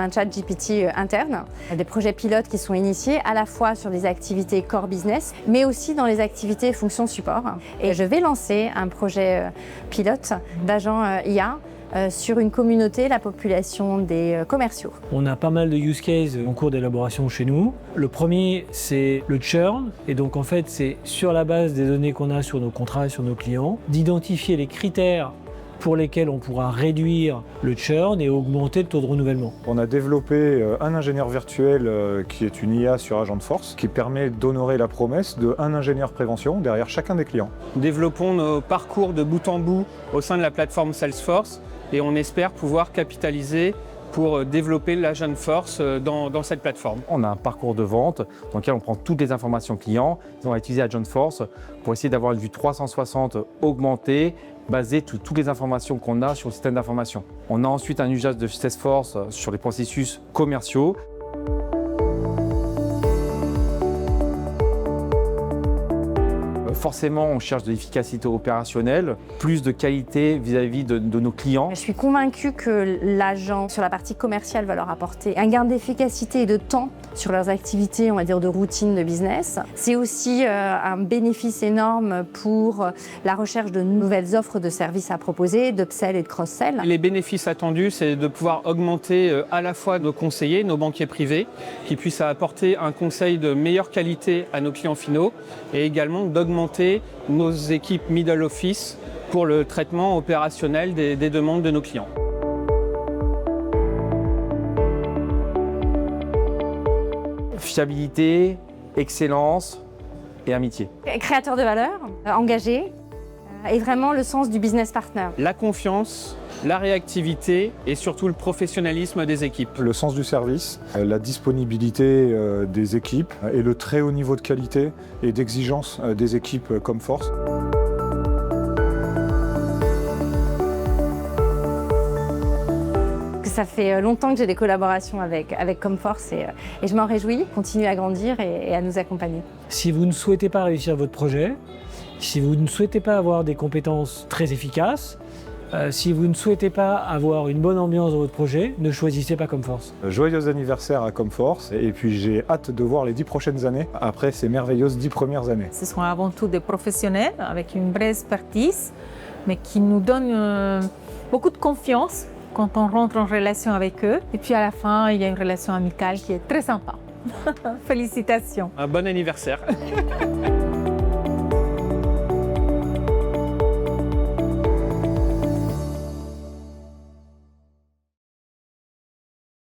un chat GPT interne. Des projets pilotes qui sont initiés à la fois sur des activités core business, mais aussi dans les activités fonctions support. Et je vais lancer un projet pilote d'agent IA sur une communauté, la population des commerciaux. On a pas mal de use cases en cours d'élaboration chez nous. Le premier, c'est le churn. Et donc en fait, c'est sur la base des données qu'on a sur nos contrats et sur nos clients, d'identifier les critères pour lesquels on pourra réduire le churn et augmenter le taux de renouvellement. On a développé un ingénieur virtuel qui est une IA sur Agentforce qui permet d'honorer la promesse d'un ingénieur prévention derrière chacun des clients. Nous développons nos parcours de bout en bout au sein de la plateforme Salesforce et on espère pouvoir capitaliser pour développer l'Agentforce dans cette plateforme. On a un parcours de vente dans lequel on prend toutes les informations clients. On va utiliser Agentforce pour essayer d'avoir une vue 360 augmentée, basée sur toutes les informations qu'on a sur le système d'information. On a ensuite un usage de Salesforce sur les processus commerciaux. Forcément, on cherche de l'efficacité opérationnelle, plus de qualité vis-à-vis de nos clients. Je suis convaincue que l'agent sur la partie commerciale va leur apporter un gain d'efficacité et de temps sur leurs activités, on va dire de routine de business. C'est aussi un bénéfice énorme pour la recherche de nouvelles offres de services à proposer, d'upsell et de cross-sell. Les bénéfices attendus, c'est de pouvoir augmenter à la fois nos conseillers, nos banquiers privés, qui puissent apporter un conseil de meilleure qualité à nos clients finaux et également d'augmenter nos équipes middle office pour le traitement opérationnel des demandes de nos clients. Fiabilité, excellence et amitié. Créateur de valeur, engagé et vraiment le sens du business partner. La confiance, la réactivité et surtout le professionnalisme des équipes. Le sens du service, la disponibilité des équipes et le très haut niveau de qualité et d'exigence des équipes Comforce. Ça fait longtemps que j'ai des collaborations avec Comforce et je m'en réjouis. Continue à grandir et à nous accompagner. Si vous ne souhaitez pas réussir votre projet, si vous ne souhaitez pas avoir des compétences très efficaces, si vous ne souhaitez pas avoir une bonne ambiance dans votre projet, ne choisissez pas Comforce. Joyeux anniversaire à Comforce et puis j'ai hâte de voir les 10 prochaines années après ces merveilleuses 10 premières années. Ce sont avant tout des professionnels avec une vraie expertise, mais qui nous donnent beaucoup de confiance quand on rentre en relation avec eux. Et puis à la fin, il y a une relation amicale qui est très sympa. Félicitations. Un bon anniversaire.